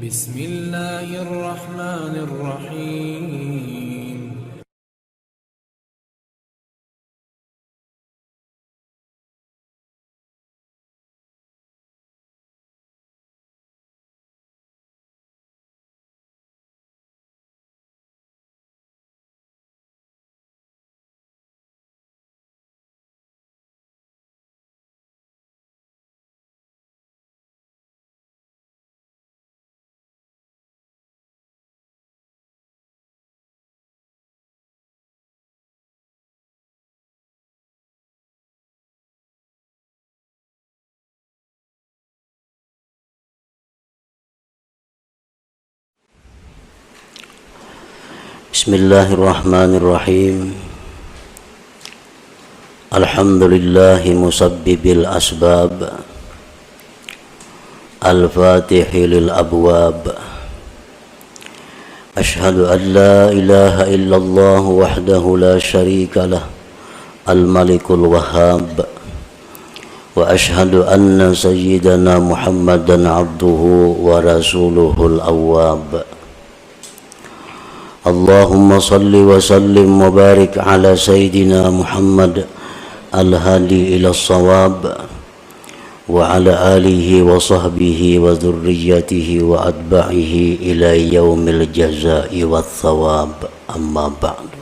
بسم الله الرحمن الرحيم Bismillahirrahmanirrahim. Alhamdulillahi musabbibil asbab, al-fatihi lil abwab. Ashhadu an la ilaha illallah wahdahu la sharika lah, al-malikul wahhab. Wa ashhadu anna sayyidana Muhammadan abduhu wa rasuluhul awwab. Allahumma salli wa sallim wa barik ala Sayyidina Muhammad al-hadi ila as-sawab wa ala alihi wa sahbihi wa dhurriyyatihi wa atba'ihi ila yaumil jazai wa thawab, amma ba'du.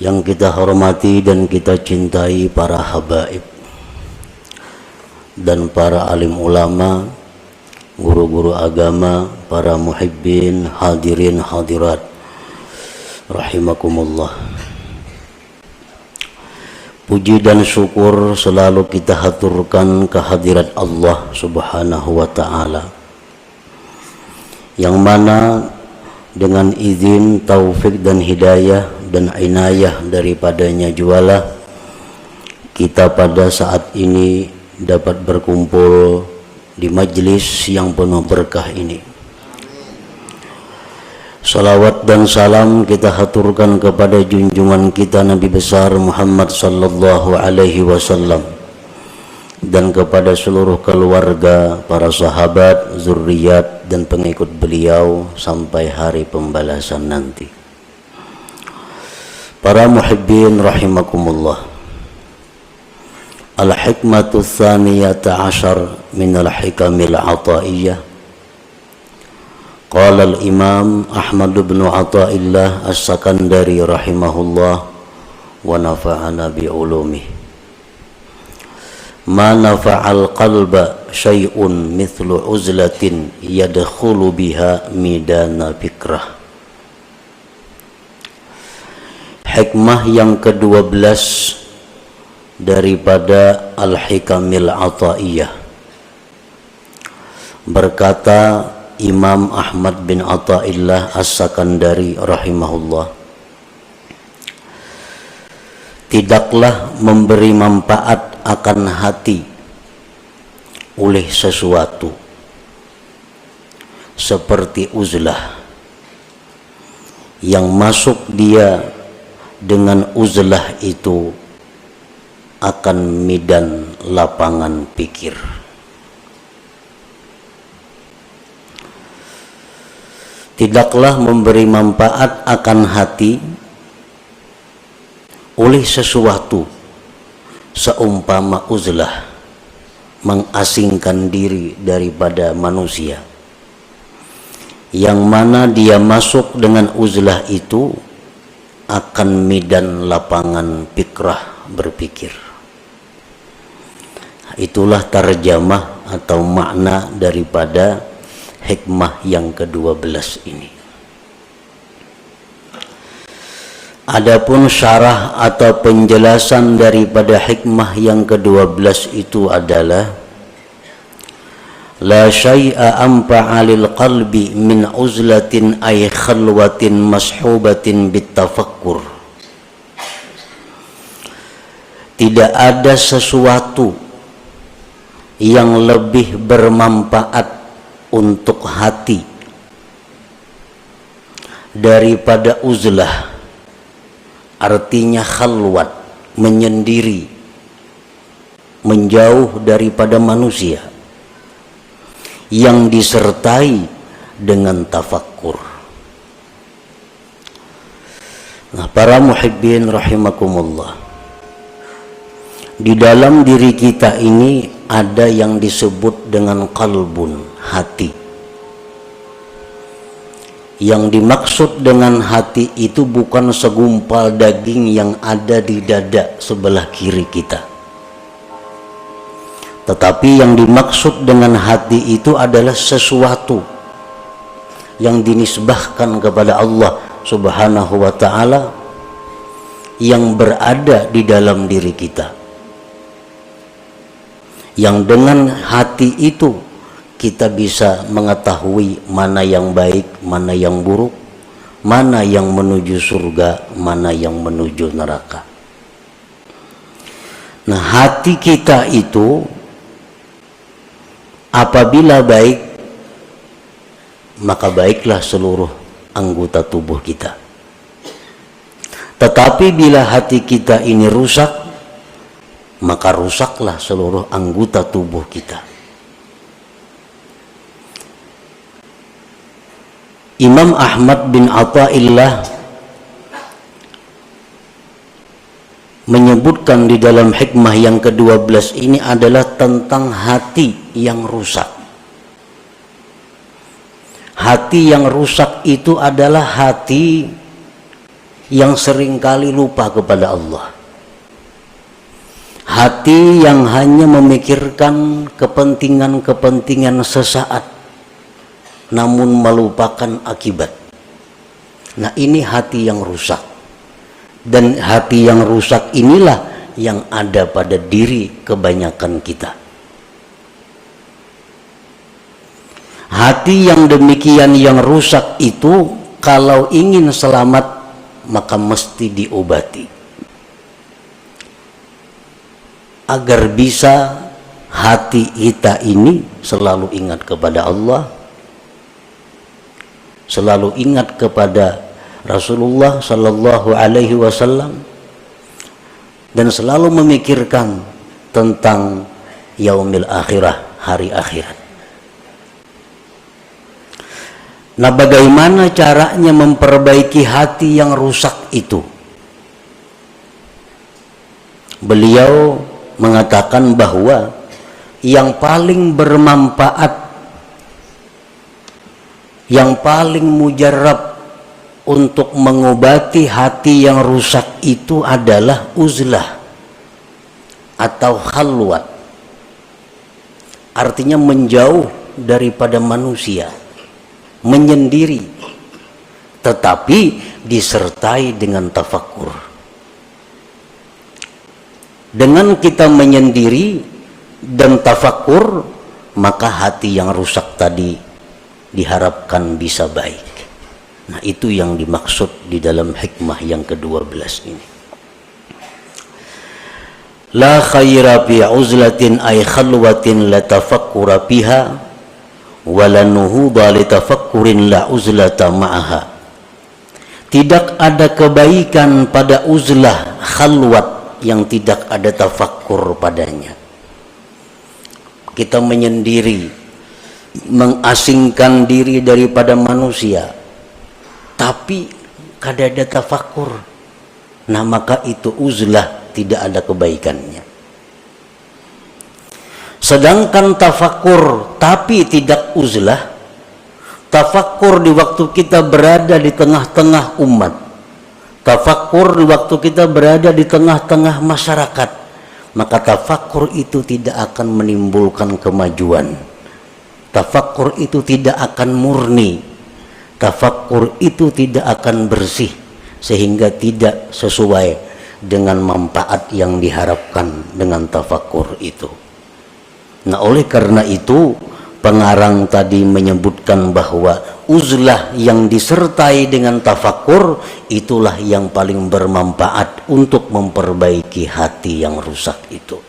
Yang kita hormati dan kita cintai para habaib dan para alim ulama, guru-guru agama, para muhibbin, hadirin hadirat rahimakumullah. Puji dan syukur selalu kita haturkan kehadirat Allah subhanahu wa ta'ala, yang mana dengan izin, taufik dan hidayah dan inayah daripadanya jualah kita pada saat ini dapat berkumpul di majlis yang penuh berkah ini. Salawat dan salam kita haturkan kepada junjungan kita Nabi besar Muhammad sallallahu alaihi wasallam dan kepada seluruh keluarga, para sahabat, zuriat dan pengikut beliau sampai hari pembalasan nanti. Para muhibbin rahimakumullah. Al-hikmatu tsaniyata ashar min al-hikamil ataiyah. Qala al-imam Ahmad bin Athaillah as-Sakandari rahimahullah wa nafa'ana bi ulumih. Ma nafa'al qalba syai'un mithlu uzlatin yadkhulu biha midana fikrah. Hikmah yang ke-12 daripada Al-Hikamil Athaiyah. Berkata Imam Ahmad bin Athaillah As-Sakandari rahimahullah, tidaklah memberi manfaat akan hati oleh sesuatu seperti uzlah yang masuk dia dengan uzlah itu akan midan lapangan pikir. Tidaklah memberi manfaat akan hati oleh sesuatu seumpama uzlah mengasingkan diri daripada manusia, yang mana dia masuk dengan uzlah itu akan midan lapangan pikrah, berpikir. Itulah tarjamah atau makna daripada hikmah yang ke-12 ini. Adapun syarah atau penjelasan daripada hikmah yang ke-12 itu adalah la syai'a anfa'a lil qalbi min uzlatin ay khalwatin mashubatin bitafakkur. Tidak ada sesuatu yang lebih bermanfaat untuk hati daripada uzlah, artinya khalwat, menyendiri, menjauh daripada manusia, yang disertai dengan tafakkur. Nah, para muhibbin rahimakumullah, di dalam diri kita ini ada yang disebut dengan qalbun, hati. Yang dimaksud dengan hati itu bukan segumpal daging yang ada di dada sebelah kiri kita, tetapi yang dimaksud dengan hati itu adalah sesuatu yang dinisbahkan kepada Allah Subhanahu wa ta'ala, yang berada di dalam diri kita, yang dengan hati itu kita bisa mengetahui mana yang baik, mana yang buruk, mana yang menuju surga, mana yang menuju neraka. Nah, hati kita itu apabila baik, maka baiklah seluruh anggota tubuh kita. Tetapi bila hati kita ini rusak, maka rusaklah seluruh anggota tubuh kita. Imam Ahmad bin Athaillah menyebutkan di dalam hikmah yang ke-12 ini adalah tentang hati yang rusak. Hati yang rusak itu adalah hati yang seringkali lupa kepada Allah. Hati yang hanya memikirkan kepentingan-kepentingan sesaat, namun melupakan akibat. Nah, ini hati yang rusak. Dan hati yang rusak inilah yang ada pada diri kebanyakan kita. Hati yang demikian yang rusak itu kalau ingin selamat maka mesti diobati, agar bisa hati kita ini selalu ingat kepada Allah, selalu ingat kepada Rasulullah Sallallahu Alaihi Wasallam, dan selalu memikirkan tentang yaumil akhirah, hari akhirat. Nah, bagaimana caranya memperbaiki hati yang rusak itu? Beliau mengatakan bahwa yang paling bermanfaat, yang paling mujarab untuk mengobati hati yang rusak itu adalah uzlah atau khalwat. Artinya menjauh daripada manusia, menyendiri, tetapi disertai dengan tafakkur. Dengan kita menyendiri dan tafakkur, maka hati yang rusak tadi diharapkan bisa baik. Nah, itu yang dimaksud di dalam hikmah yang ke-12 ini. La khaira fi uzlatin ay khalwatin la tafakkura biha wala nuhuda li tafakkurin la uzlata ma'aha. Tidak ada kebaikan pada uzlah, khalwat, yang tidak ada tafakkur padanya. Kita menyendiri, mengasingkan diri daripada manusia, tapi kada ada tafakkur. Nah, maka itu uzlah, tidak ada kebaikannya. Sedangkan tafakkur tapi tidak uzlah, tafakkur di waktu kita berada di tengah-tengah umat, tafakkur di waktu kita berada di tengah-tengah masyarakat, maka tafakkur itu tidak akan menimbulkan kemajuan. Tafakkur itu tidak akan murni, tafakkur itu tidak akan bersih, sehingga tidak sesuai dengan manfaat yang diharapkan dengan tafakkur itu. Nah, oleh karena itu pengarang tadi menyebutkan bahwa uzlah yang disertai dengan tafakkur itulah yang paling bermanfaat untuk memperbaiki hati yang rusak itu.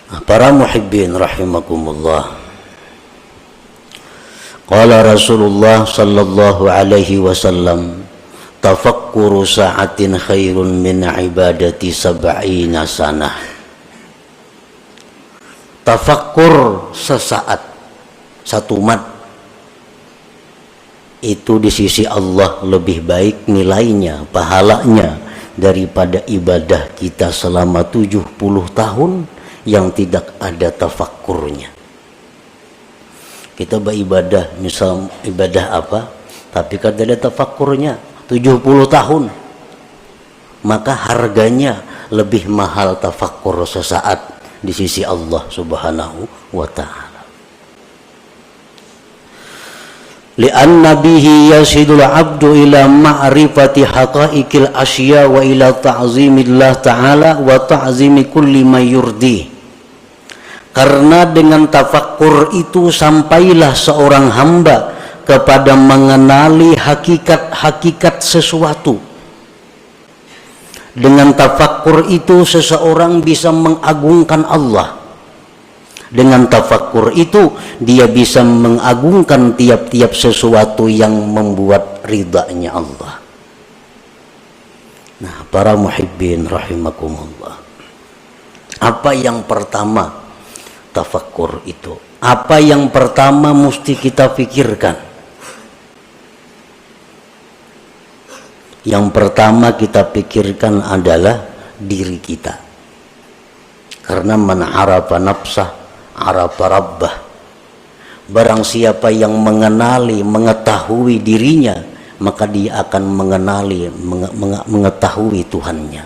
Nah, para muhibbin rahimakumullah, qala Rasulullah sallallahu alaihi wasallam, tafakkuru sa'atin khairun min ibadati sab'ina sanah. Tafakkur sesaat, satu mat, itu di sisi Allah lebih baik nilainya, pahalanya daripada ibadah kita selama 70 tahun yang tidak ada tafakkurnya. Kita beribadah, misal ibadah apa, tapi kada ada tafakkurnya 70 tahun, maka harganya lebih mahal tafakkur sesaat di sisi Allah Subhanahu wa ta'ala. Li'anna bihi yasidul abdu ila ma'rifati haqa'iqil asya wa ila ta'zimillah ta'ala wa ta'zimi kulli ma yurdi. Karena dengan tafakkur itu sampailah seorang hamba kepada mengenali hakikat-hakikat sesuatu. Dengan tafakkur itu seseorang bisa mengagungkan Allah. Dengan tafakkur itu dia bisa mengagungkan tiap-tiap sesuatu yang membuat ridhanya Allah. Nah, para muhibbin rahimakumullah, apa yang pertama tafakkur itu? Apa yang pertama mesti kita pikirkan? Yang pertama kita pikirkan adalah diri kita. Karena man arafa nafsah arafa rabbah. Barang siapa yang mengenali, mengetahui dirinya, maka dia akan mengenali, mengetahui Tuhannya.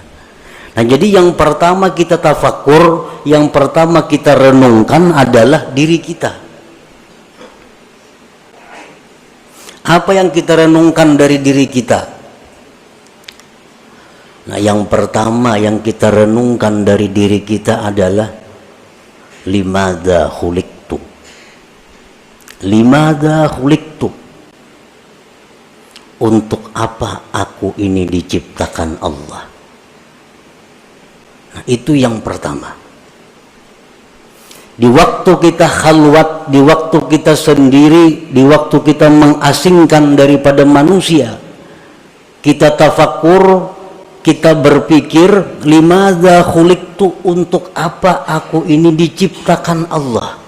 Nah, jadi yang pertama kita tafakkur, yang pertama kita renungkan adalah diri kita. Apa yang kita renungkan dari diri kita? Nah, yang pertama yang kita renungkan dari diri kita adalah limadza khuliqtu. Limadza khuliqtu. Untuk apa aku ini diciptakan Allah? Nah, itu yang pertama. Di waktu kita khalwat, di waktu kita sendiri, di waktu kita mengasingkan daripada manusia, kita tafakkur, kita berpikir, limadza khuliqtu, untuk apa aku ini diciptakan Allah.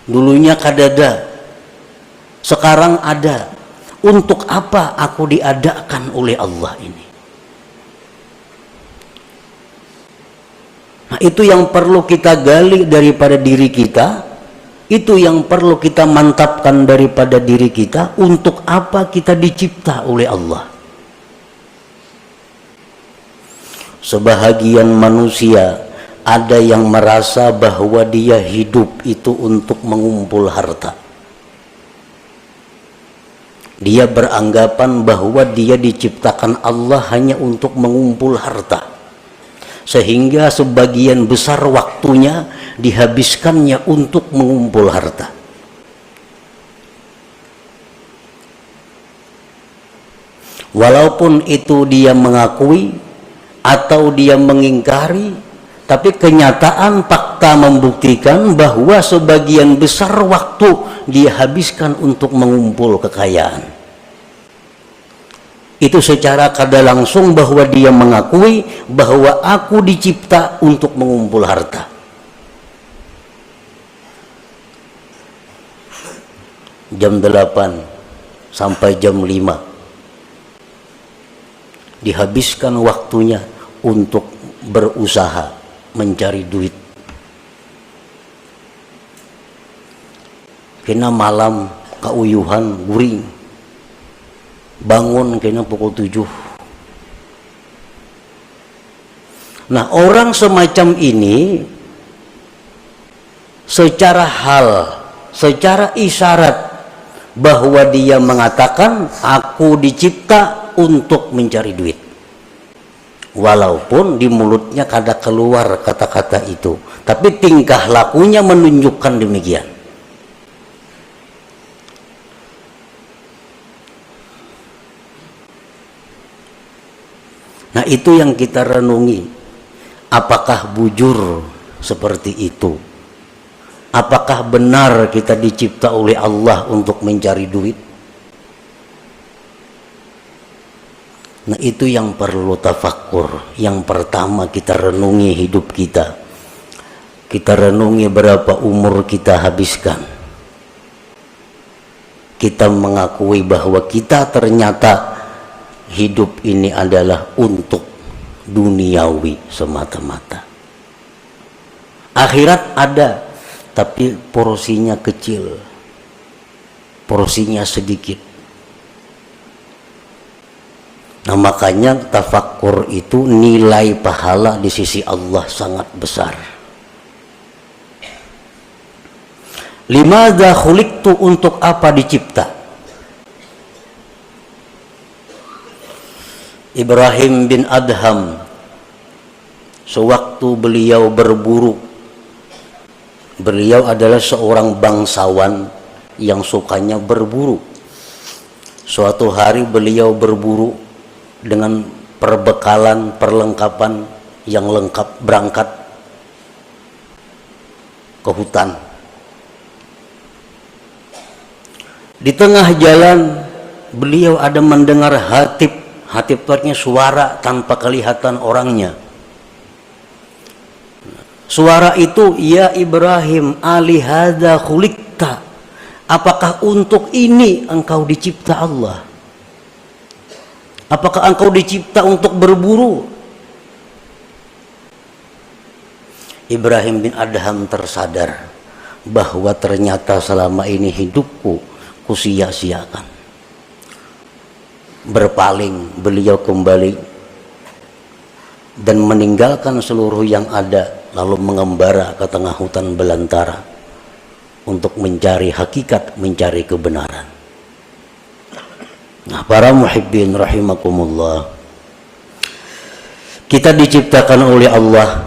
Dulunya kadada, sekarang ada. Untuk apa aku diadakan oleh Allah ini? Nah, itu yang perlu kita gali daripada diri kita. Itu yang perlu kita mantapkan daripada diri kita. Untuk apa kita dicipta oleh Allah? Sebahagian manusia ada yang merasa bahwa dia hidup itu untuk mengumpul harta. Dia beranggapan bahwa dia diciptakan Allah hanya untuk mengumpul harta, sehingga sebagian besar waktunya dihabiskannya untuk mengumpul harta. Walaupun itu dia mengakui atau dia mengingkari, tapi kenyataan fakta membuktikan bahwa sebagian besar waktu dia habiskan untuk mengumpul kekayaan. Itu secara kada langsung bahwa dia mengakui bahwa aku dicipta untuk mengumpul harta. Jam 8 sampai jam 5 dihabiskan waktunya untuk berusaha mencari duit. Kena malam kauyuhan guring, bangun kena pukul 7. Nah, orang semacam ini secara hal, secara isyarat bahwa dia mengatakan aku dicipta untuk mencari duit, walaupun di mulutnya kada keluar kata-kata itu, tapi tingkah lakunya menunjukkan demikian. Nah, itu yang kita renungi. Apakah bujur seperti itu? Apakah benar kita dicipta oleh Allah untuk mencari duit? Nah, itu yang perlu tafakkur. Yang pertama kita renungi hidup kita. kita renungi berapa umur kita habiskan. Kita mengakui bahwa kita ternyata hidup ini adalah untuk duniawi semata-mata. Akhirat ada, tapi porsinya kecil, porsinya sedikit. Nah, makanya tafakkur itu nilai pahala di sisi Allah sangat besar. Limadza khuliqtu, untuk apa dicipta? Ibrahim bin Adham, sewaktu beliau berburu, beliau adalah seorang bangsawan yang sukanya berburu. Suatu hari beliau berburu dengan perbekalan, perlengkapan yang lengkap, berangkat ke hutan. Di tengah jalan beliau ada mendengar hatib. Hatib itu artinya suara tanpa kelihatan orangnya. Suara itu, ya Ibrahim, alihada khuliqta, apakah untuk ini engkau dicipta Allah? Apakah engkau dicipta untuk berburu? Ibrahim bin Adham tersadar bahwa ternyata selama ini hidupku kusia-siakan. Berpaling, beliau kembali dan meninggalkan seluruh yang ada, lalu mengembara ke tengah hutan belantara untuk mencari hakikat, mencari kebenaran. Nah, para muhibbin rahimakumullah, kita diciptakan oleh Allah,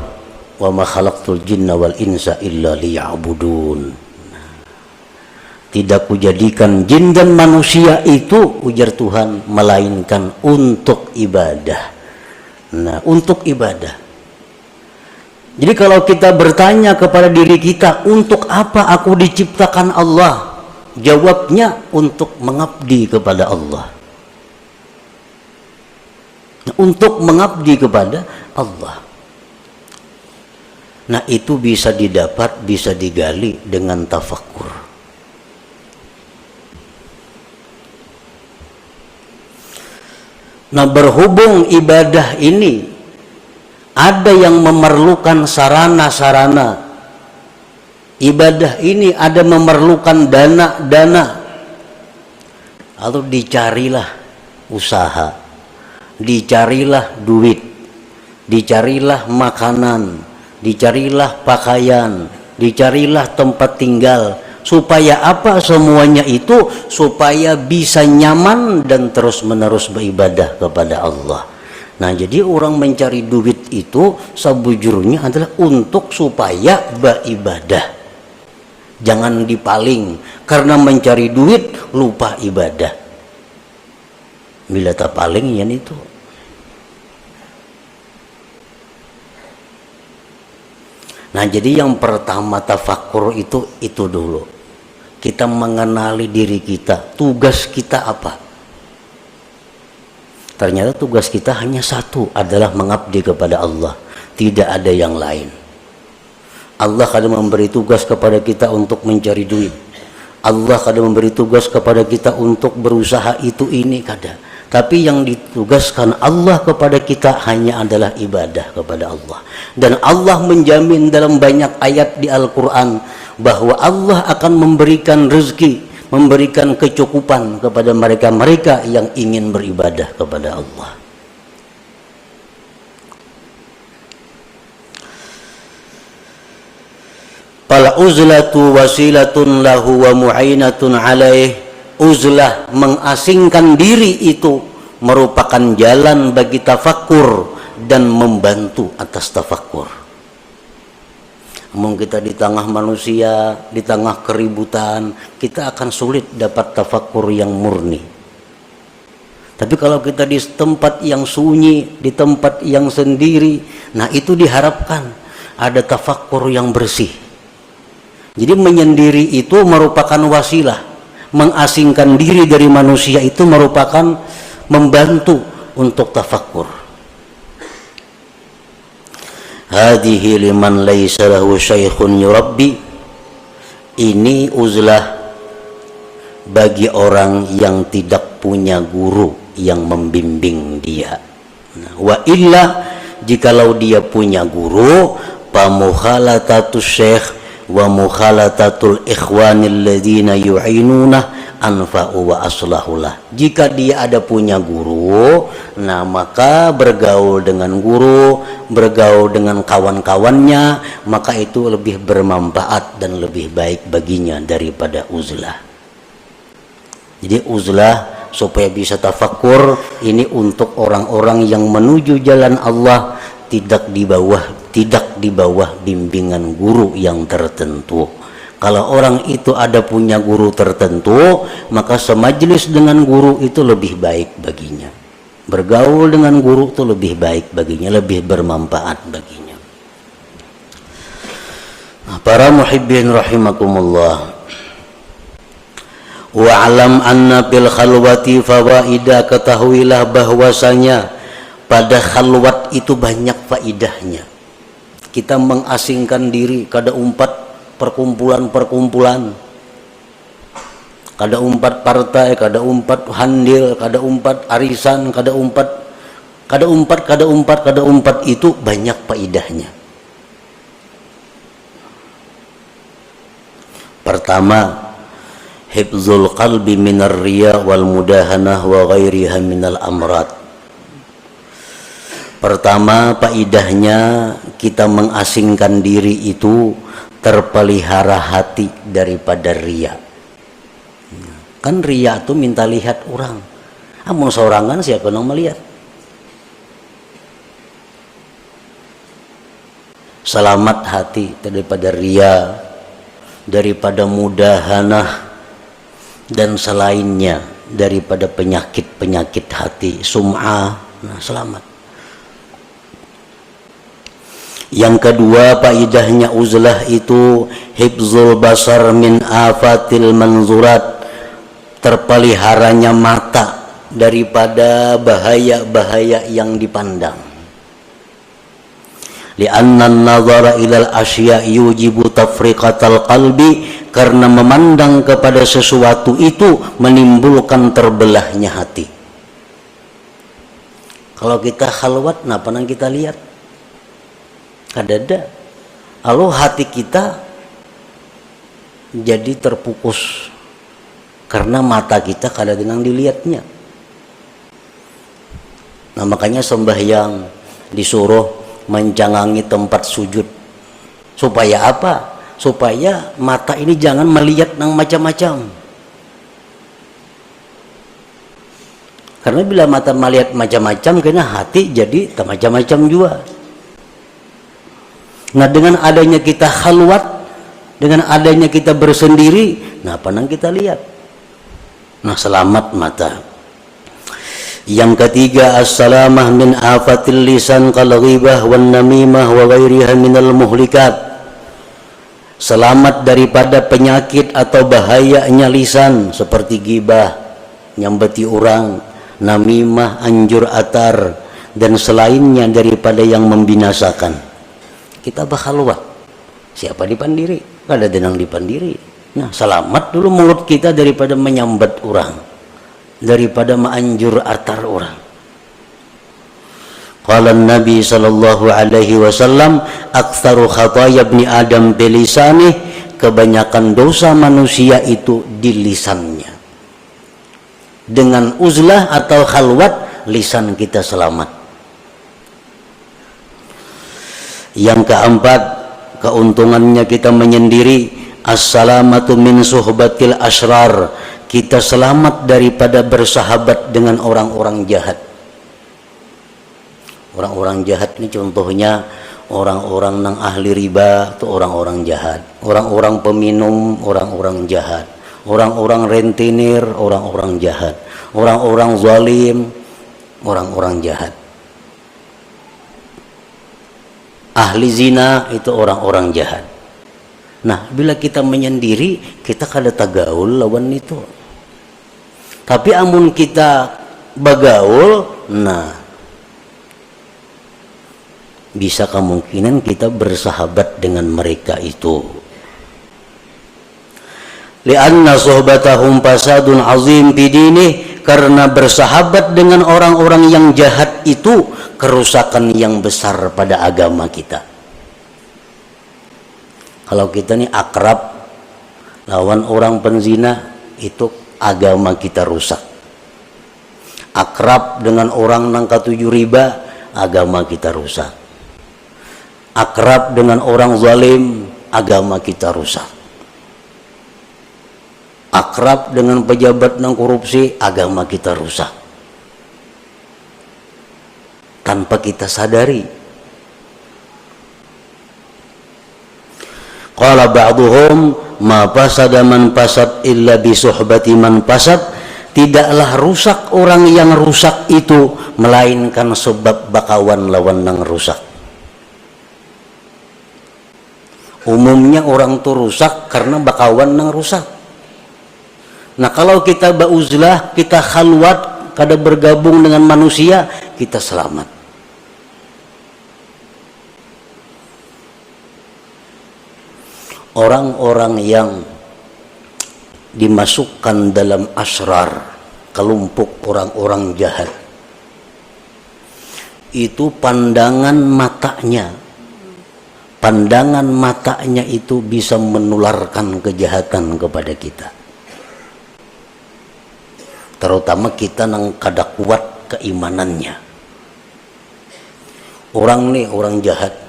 wa ma khalaqtul jinna wal insa illa liya'budun. Tidak kujadikan jin dan manusia itu, ujar Tuhan, melainkan untuk ibadah. Nah, untuk ibadah. Jadi kalau kita bertanya kepada diri kita, untuk apa aku diciptakan Allah? Jawabnya, untuk mengabdi kepada Allah. Nah, untuk mengabdi kepada Allah. Nah, itu bisa didapat, bisa digali dengan tafakkur. Nah, berhubung ibadah ini ada yang memerlukan sarana-sarana, ibadah ini ada memerlukan dana-dana, lalu dicarilah usaha, dicarilah duit, dicarilah makanan, dicarilah pakaian, dicarilah tempat tinggal. Supaya apa semuanya itu? Supaya bisa nyaman dan terus-menerus beribadah kepada Allah. Nah, jadi orang mencari duit itu sebujurnya adalah untuk supaya beribadah. Jangan dipaling, karena mencari duit lupa ibadah. Bila tak paling ya itu. Nah, jadi yang pertama tafakkur itu dulu. Kita mengenali diri kita, tugas kita apa? Ternyata tugas kita hanya satu, adalah mengabdi kepada Allah. Tidak ada yang lain. Allah kadang memberi tugas kepada kita untuk mencari duit. Allah kadang memberi tugas kepada kita untuk berusaha itu ini kadang. Tapi yang ditugaskan Allah kepada kita hanya adalah ibadah kepada Allah. Dan Allah menjamin dalam banyak ayat di Al-Quran bahwa Allah akan memberikan rezeki, memberikan kecukupan kepada mereka-mereka yang ingin beribadah kepada Allah. Fal uzlatu wasilatun lahu wa mu'inatun alaih. Uzlah, mengasingkan diri, itu merupakan jalan bagi tafakkur dan membantu atas tafakkur. Namun kita di tengah manusia, di tengah keributan, kita akan sulit dapat tafakkur yang murni. Tapi kalau kita di tempat yang sunyi, di tempat yang sendiri, nah itu diharapkan ada tafakkur yang bersih. Jadi menyendiri itu merupakan wasilah. Mengasingkan diri dari manusia itu merupakan membantu untuk tafakkur. hadhihi liman laisa lahu syaikhun yurabbi, ini uzlah bagi orang yang tidak punya guru yang membimbing dia. Wa illa, jikalau dia punya guru, fa mukhalatatus syekh wa mukhalatatul ikhwanil ladzina yu'inuna anfa'u wa aslahulah. Jika dia ada punya guru, nah maka bergaul dengan guru, bergaul dengan kawan-kawannya, maka itu lebih bermanfaat dan lebih baik baginya daripada uzlah. Jadi uzlah supaya bisa tafakur, ini untuk orang-orang yang menuju jalan Allah, tidak di bawah bimbingan guru yang tertentu. Kalau orang itu ada punya guru tertentu, maka semajlis dengan guru itu lebih baik baginya. Bergaul dengan guru itu lebih baik baginya, lebih bermanfaat baginya. Nah, para muhibbin rahimakumullah. Wa'alam anna bil khalwati fawaida, ketahuilah bahwasanya pada khalwat itu banyak faidahnya. Kita mengasingkan diri, kada umpat perkumpulan-perkumpulan, kada umpat partai, kada umpat handil, kada umpat arisan, kada umpat itu banyak faidahnya. Pertama, hifzul qalbi minar riya wal mudahanah wa ghairiha minal amrad. Pertama, faidahnya kita mengasingkan diri itu terpelihara hati daripada riya. Kan riya itu minta lihat orang. Amun seorangan siapa yang melihat? Selamat hati daripada riya, daripada mudahanah dan selainnya, daripada penyakit-penyakit hati, sum'ah. Nah, selamat. Yang kedua, faidahnya uzlah itu hifzul basar min afatil manzurat, terpeliharanya mata daripada bahaya-bahaya yang dipandang. Li'anna an-nazara ilal asya' yujibu tafriqatal qalbi, karena memandang kepada sesuatu itu menimbulkan terbelahnya hati. Kalau kita khalwat, napa nang kita lihat? Kadada. Lalu hati kita jadi terpukus karena mata kita kadang-kadang dilihatnya. Nah, makanya sembahyang disuruh menjangangi tempat sujud. Supaya apa? Supaya mata ini jangan melihat yang macam-macam. Karena bila mata melihat macam-macam, kena hati jadi macam-macam juga. Nah, dengan adanya kita khalwat, dengan adanya kita bersendiri, nah apa yang kita lihat? Nah, selamat mata. Yang ketiga, as-salamah min afatil lisan kal ghibah wan namimah wa ghairiha minal muhlikat. Selamat daripada penyakit atau bahayanya lisan, seperti ghibah, nyambeti orang, namimah, anjur atar, dan selainnya daripada yang membinasakan. Kita bakhalwat, siapa dipandiri? Kada denang dipandiri. Nah, selamat dulu mulut kita daripada menyambat orang, daripada menganjur atar orang. Qala Nabi sallallahu alaihi wasallam, aktsaru khataya ibni Adam bilisani, kebanyakan dosa manusia itu di lisannya. Dengan uzlah atau khalwat, lisan kita selamat. Yang keempat, keuntungannya kita menyendiri, as-salamatu min suhbatil asrar, kita selamat daripada bersahabat dengan orang-orang jahat. Orang-orang jahat ini contohnya orang-orang nang ahli riba, itu orang-orang jahat. Orang-orang peminum, orang-orang jahat. Orang-orang rentenir, orang-orang jahat. Orang-orang zalim, orang-orang jahat. Ahli zina itu orang-orang jahat. Nah, bila kita menyendiri, kita kada tagaul lawan itu. Tapi amun kita bagaul, nah bisa kemungkinan kita bersahabat dengan mereka itu. Lianna suhbatahum fasadun azim fi dinih, karena bersahabat dengan orang-orang yang jahat itu kerusakan yang besar pada agama kita. Kalau kita nih akrab lawan orang penzina, itu agama kita rusak. Akrab dengan orang nang katuju riba, agama kita rusak. Akrab dengan orang zalim, agama kita rusak. Akrab dengan pejabat nang korupsi, agama kita rusak. Tanpa kita sadari. Qala ba'duhum ma fasada man fasad illa bi suhbati man fasad. Tidaklah rusak orang yang rusak itu melainkan sebab bakawan lawan nang rusak. Umumnya orang tuh rusak karena bakawan nang rusak. Nah kalau kita bauzlah, kita khalwat, kada bergabung dengan manusia, kita selamat. Orang-orang yang dimasukkan dalam asrar, kelompok orang-orang jahat, itu pandangan matanya itu bisa menularkan kejahatan kepada kita, terutama kita nang kada kuat keimanannya. Orang jahat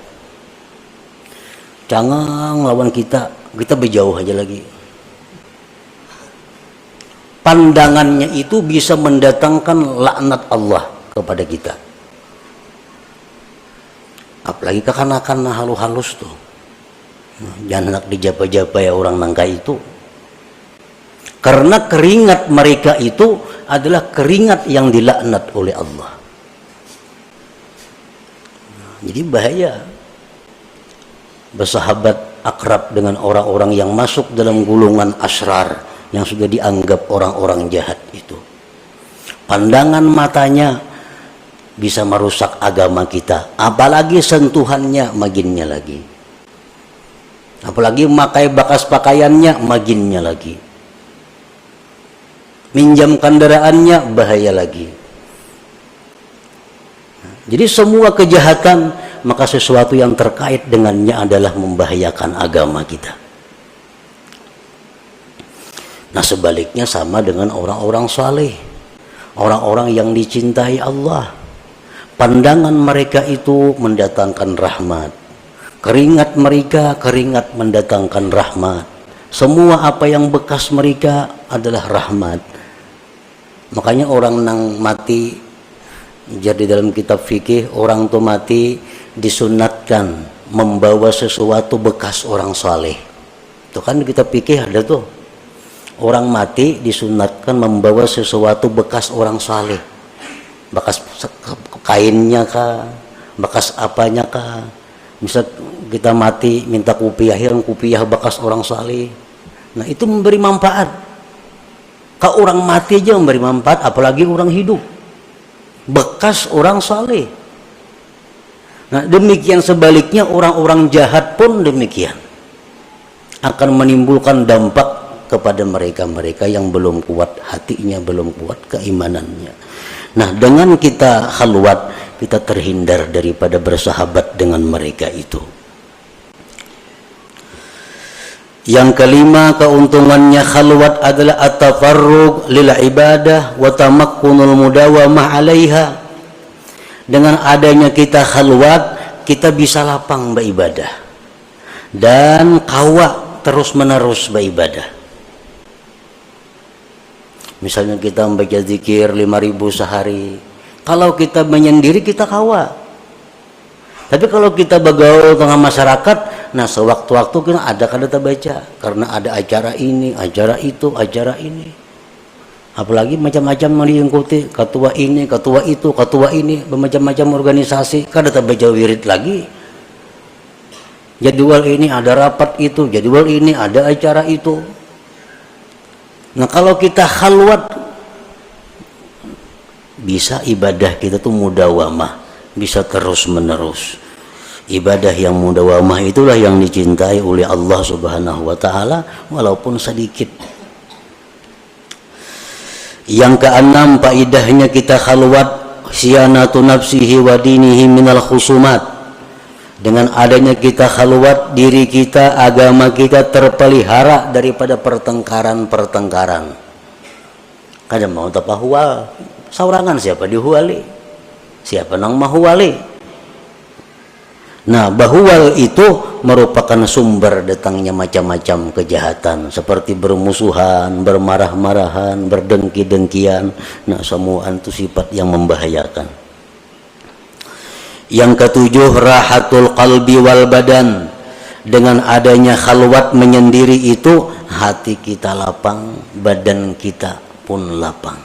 jangan lawan kita berjauh aja lagi. Pandangannya itu bisa mendatangkan laknat Allah kepada kita. Apalagi kekanakan halus-halus tuh. Jangan nak dijapa-japa ya orang nangka itu. Karena keringat mereka itu adalah keringat yang dilaknat oleh Allah. Jadi bahaya bersahabat akrab dengan orang-orang yang masuk dalam gulungan asrar, yang sudah dianggap orang-orang jahat itu. Pandangan matanya bisa merusak agama kita, apalagi sentuhannya maginnya lagi, apalagi memakai bekas pakaiannya maginnya lagi, minjam kendaraannya bahaya lagi. Jadi semua kejahatan, maka sesuatu yang terkait dengannya adalah membahayakan agama kita. Nah sebaliknya sama dengan orang-orang saleh, orang-orang yang dicintai Allah. Pandangan mereka itu mendatangkan rahmat. Keringat mereka, keringat mendatangkan rahmat. Semua apa yang bekas mereka adalah rahmat. Makanya orang nang mati, jadi dalam kitab fikih, orang tuh mati disunatkan membawa sesuatu bekas orang saleh. Itu kan di kitab fikih ada tuh. Orang mati disunatkan membawa sesuatu bekas orang saleh, bekas kainnya kah, bekas apanya kah. Misal kita mati minta kupiah, kupiah bekas orang saleh. Nah itu memberi manfaat. Kalau orang mati aja memberi manfaat, apalagi orang hidup, bekas orang saleh. Nah demikian sebaliknya orang-orang jahat pun demikian, akan menimbulkan dampak kepada mereka-mereka yang belum kuat hatinya, belum kuat keimanannya. Nah dengan kita khalwat, kita terhindar daripada bersahabat dengan mereka itu. Yang kelima, keuntungannya khalwat adalah at-tafarrug lil ibadah wa tamakkunul mudawamah 'alaiha. Dengan adanya kita khalwat, kita bisa lapang beribadah dan kawa terus-menerus beribadah. Misalnya kita membaca zikir 5.000 sehari, kalau kita menyendiri kita kawa. Tapi kalau kita bergaul tengah masyarakat, nah sewaktu-waktu kita ada kada baca, karena ada acara ini, acara itu, acara ini. Apalagi macam-macam mengikuti ketua ini, ketua itu, ketua ini, bermacam-macam organisasi, kada baca wirid lagi. Jadwal ini ada rapat itu, jadwal ini ada acara itu. Nah kalau kita khalwat, bisa ibadah kita tuh mudawamah, bisa terus menerus. Ibadah yang mudawamah itulah yang dicintai oleh Allah Subhanahu wa taala walaupun sedikit. Yang keenam, faidahnya kita khalwat siyanatu nafsihi wa dinihi minal khusumat. Dengan adanya kita khalwat, diri kita, agama kita terpelihara daripada pertengkaran-pertengkaran. Kadang mau tapahual, saurangan siapa dihuali, siapa nang mahuali. Nah, bahuwal itu merupakan sumber datangnya macam-macam kejahatan seperti bermusuhan, bermarah-marahan, berdengki-dengkian. Nah, semua itu sifat yang membahayakan. Yang ketujuh, rahatul qalbi wal badan. Dengan adanya khalwat menyendiri itu, hati kita lapang, badan kita pun lapang.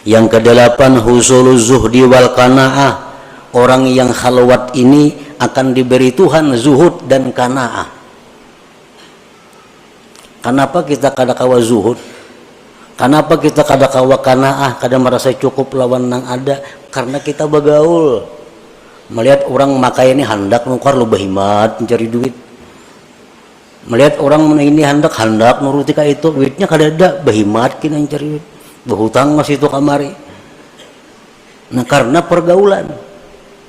Yang kedelapan, husuluz zuhdi wal qanaah. Orang yang khalwat ini akan diberi Tuhan zuhud dan qanaah. Kenapa kita kada kawa zuhud? Kenapa kita kada kawa qanaah, kada merasa cukup lawan nang ada? Karena kita bagaul. Melihat orang makai ini hendak nukar lu bahimat mencari duit. Melihat orang ini hendak nuruti ka itu, duitnya kada ada, bahimat kina mencari duit. Berhutang masih itu kamari. Nah, karena pergaulan.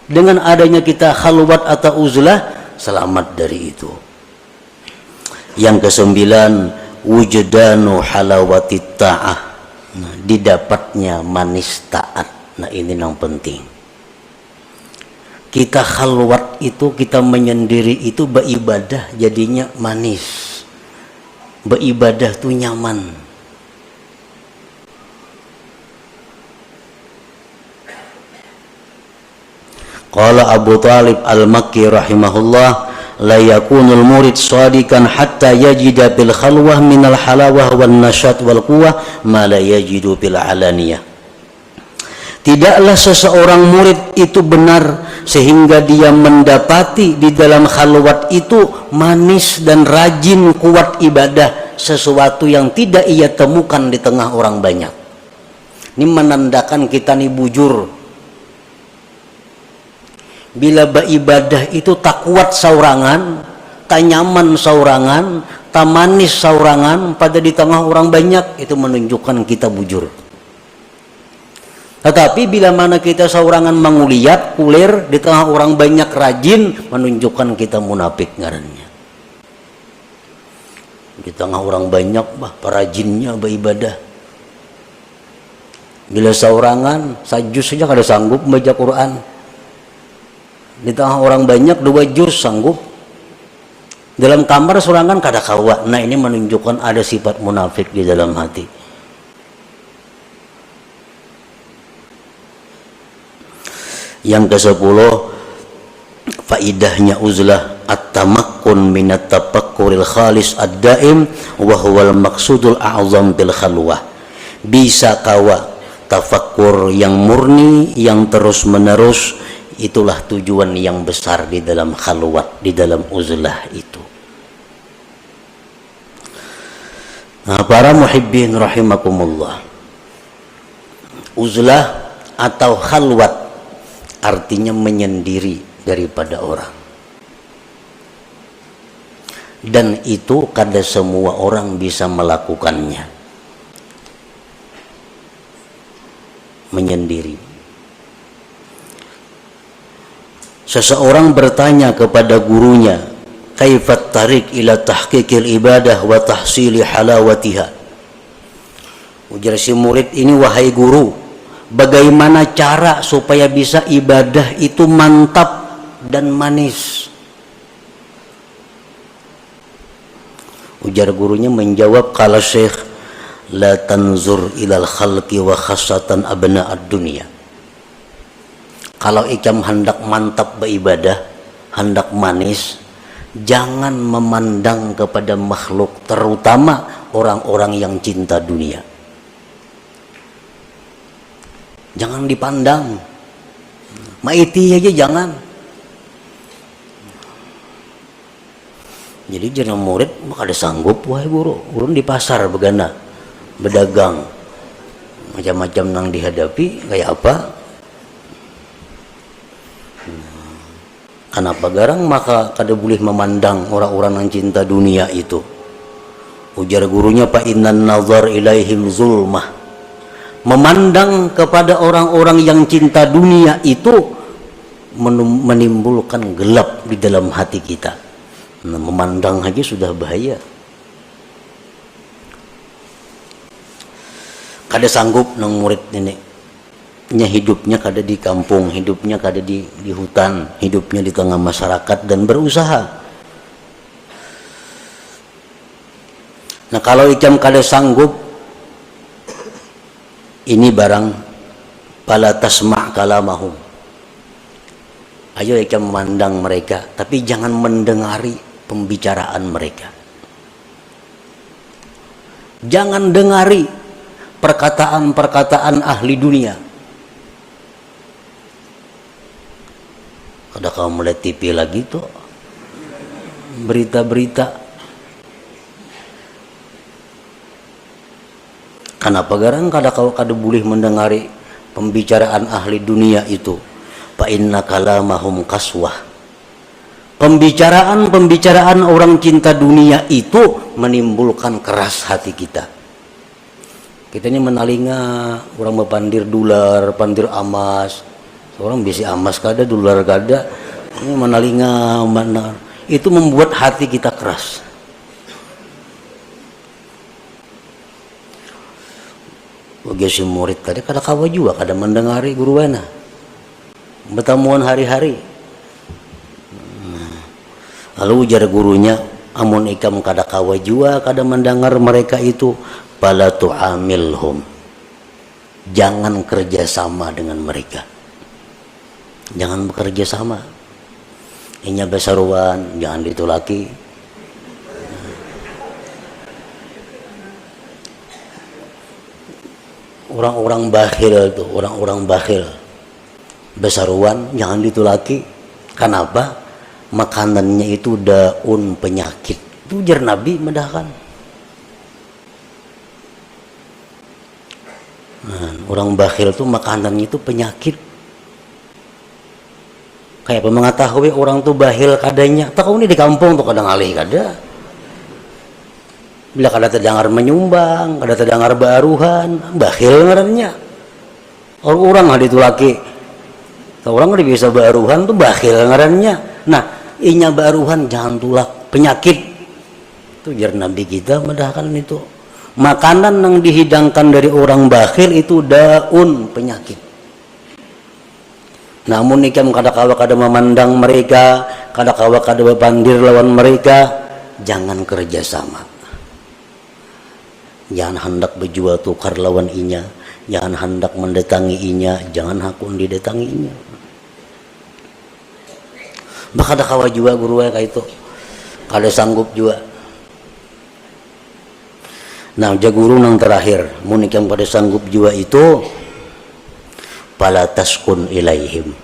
Dengan adanya kita khalwat atau uzlah, selamat dari itu. Yang kesembilan, wujdanu halawatit ta'ah. Nah, didapatnya manis taat. Nah, ini yang penting. Kita khalwat itu, kita menyendiri itu, beribadah jadinya manis. Beribadah tuh nyaman. Qala Abu Talib al-Makki rahimahullah, la yakunul murid shadikan hatta yajida bil khalwah minal halawah wan nasyat wal quwwah ma la yajidu bil alaniyah. Tidaklah seseorang murid itu benar sehingga dia mendapati di dalam khalwat itu manis dan rajin kuat ibadah, sesuatu yang tidak ia temukan di tengah orang banyak. Ini menandakan kita nih bujur. Bila beribadah itu tak kuat saurangan, tak nyaman saurangan, tak manis saurangan pada di tengah orang banyak, itu menunjukkan kita bujur. Tetapi bila mana kita saurangan manguliat, kulir, di tengah orang banyak rajin, menunjukkan kita munafik ngarannya. Di tengah orang banyak, perajinnya beribadah. Bila saurangan, sajus saja kada sanggup membaca Quran. Di tengah orang banyak 2 juz sanggup. Dalam kamar sorangan kada kawa. Nah, ini menunjukkan ada sifat munafik di dalam hati. Yang ke-10, faidahnya uzlah at-tamakkun minat tafakkuril khalis ad-daim wa huwal maqsudul a'zam bil khalwah. Bisa kawa tafakkur yang murni, yang terus menerus, itulah tujuan yang besar di dalam khalwat, di dalam uzlah itu. Nah, para muhibbin rahimakumullah, uzlah atau khalwat artinya menyendiri daripada orang. Dan itu kada semua orang bisa melakukannya. Menyendiri. Seseorang bertanya kepada gurunya, kaifat tarik ila tahqiqil ibadah wa tahsili halawatiha. Ujar si murid ini, wahai guru, bagaimana cara supaya bisa ibadah itu mantap dan manis? Ujar gurunya menjawab, qala syekh, la tanzur ilal khalqi wa khassatan abna'ad dunia. Kalau ikam hendak mantap beribadah, hendak manis, jangan memandang kepada makhluk, terutama orang-orang yang cinta dunia. Jangan dipandang. Maiti aja jangan. Jadi jangan murid maka ada sanggup, wahai guru, urun di pasar begana, berdagang, macam-macam nang dihadapi kayak apa. Kenapa garang maka kada boleh memandang orang-orang yang cinta dunia itu. Ujar gurunya, fa innan nazar ilaihim zulmah. Memandang kepada orang-orang yang cinta dunia itu menimbulkan gelap di dalam hati kita. Nah, memandang aja sudah bahaya. Kada sanggup nang murid nenek nya hidupnya kada di kampung, hidupnya kada di hutan, hidupnya di tengah masyarakat dan berusaha. Nah, kalau ikam kada sanggup, ini barang pala tasma' kalamahum. Ayo ikam memandang mereka, tapi jangan mendengari pembicaraan mereka. Jangan dengari perkataan-perkataan ahli dunia. Kada kau melihat TV lagi tuh, berita-berita. Kenapa garang kada kau kada boleh mendengari pembicaraan ahli dunia itu? Fa inna kalamahum kaswah. Pembicaraan orang cinta dunia itu menimbulkan keras hati kita. Kita ini menalinga orang berpandir dolar, pandir emas. Orang bisa emas kada, dolar kada. Ini menalinga mana. Itu membuat hati kita keras. Bagi si murid tadi kada kawa juga kada mendengari guru wana. Bertamuan hari-hari. Lalu ujar gurunya, amun ikam kada kawa jua kada mendengar mereka itu, fala tu'amilhum. Jangan kerjasama dengan mereka. Jangan bekerja sama. Inya besaruan, jangan ditulaki. Orang-orang bakhil tuh, orang-orang bakhil. Besaruan, jangan ditulaki. Kenapa? Makanannya itu daun penyakit. Itu ujar Nabi medahkan. Nah, orang bakhil tuh makanannya itu penyakit. Kayak mengetahui orang tuh bahil kadanya. Tahu ini di kampung tuh kadang alih kada. Bila kada terdengar menyumbang, kada terdengar baruhan, bahil ngarannya. Orang ada itu laki. Orang ada bisa baruhan tuh bahil ngarannya. Nah, inya baruhan jangan tulak penyakit. Itu jar Nabi kita medahkan itu. Makanan yang dihidangkan dari orang bakhil itu daun penyakit. Namun ikam kada-kawa kada memandang mereka, kada-kawa kada berpandir lawan mereka, jangan kerjasama. Jangan hendak berjual tukar lawan inya, jangan hendak mendatangi inya, jangan hakun didatangi inya. Bah kada-kawa juga guru kayak itu, kada sanggup juga. Nah, jaguru nang terakhir, mun ikam kada sanggup juga itu, fala taskun ilaihim.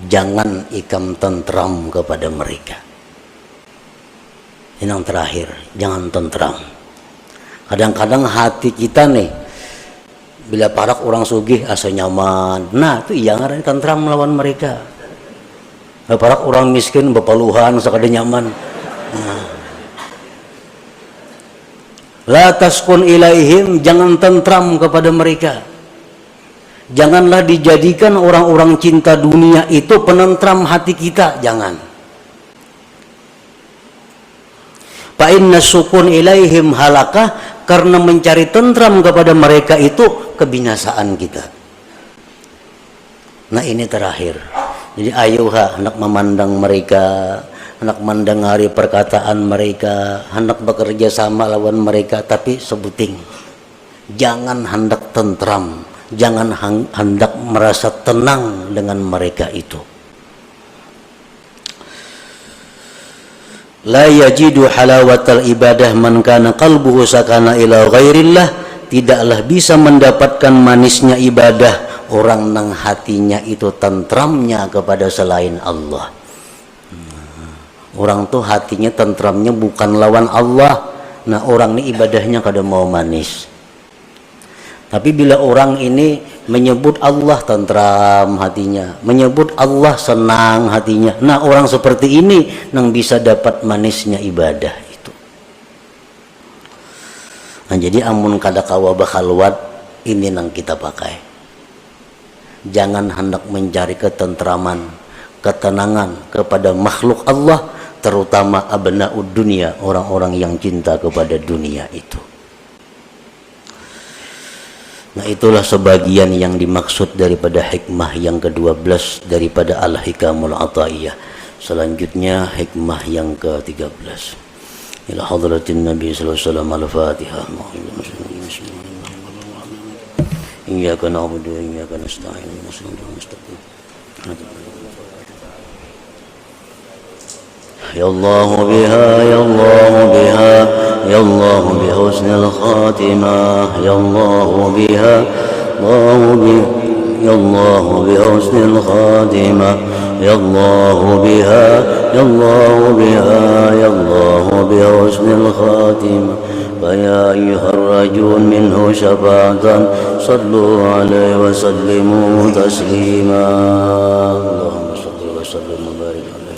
Jangan ikam tentram kepada mereka. Ini yang terakhir, jangan tentram. Kadang-kadang hati kita nih, bila parak orang sugih asa nyaman. Nah, itu iya ngaran tentram melawan mereka. Bila parak orang miskin bepaluhan sakada nyaman. Nah. La taskun ilaihim, jangan tentram kepada mereka. Janganlah dijadikan orang-orang cinta dunia itu penentram hati kita, jangan. Fa inna sukun ilaihim halakah, karena mencari tentram kepada mereka itu kebinasaan kita. Nah, ini terakhir. Jadi ayo hendak memandang mereka, hendak mendengari perkataan mereka, hendak bekerja sama lawan mereka, tapi sebuting. Jangan hendak tentram. Jangan hendak merasa tenang dengan mereka itu. La yajidu halawatal ibadah man kana qalbuhu sakana ila ghairillah. Tidaklah bisa mendapatkan manisnya ibadah orang nang hatinya itu tentramnya kepada selain Allah. Orang tuh hatinya tentramnya bukan lawan Allah. Nah, orang ini ibadahnya kada mau manis. Tapi bila orang ini menyebut Allah tentram hatinya, menyebut Allah senang hatinya. Nah, orang seperti ini yang bisa dapat manisnya ibadah itu. Nah, jadi amun kada kawa bakhalwat ini yang kita pakai. Jangan hendak mencari ketentraman, ketenangan kepada makhluk Allah, terutama abnaud dunia, orang-orang yang cinta kepada dunia itu. Nah, itulah sebagian yang dimaksud daripada hikmah yang ke-12 daripada Al-Hikamul Ata'iyah. Selanjutnya hikmah yang ke-13. Ila hadratin Nabi sallallahu alaihi wasallam al-Fatihah. Iyyaka na'budu wa iyyaka nasta'in. Ya Allah biha, ya Allah biha, ya Allah bi husnil khatimah, ya Allah biha, ya Allah bi husnil khatimah, ya Allah biha, ya Allah biha, ya Allah bi husnil khatimah. فيا أيها الرجل منه شفاعة صلوا عليه وسلموا تسليما اللهم صل وسلم وبارك عليه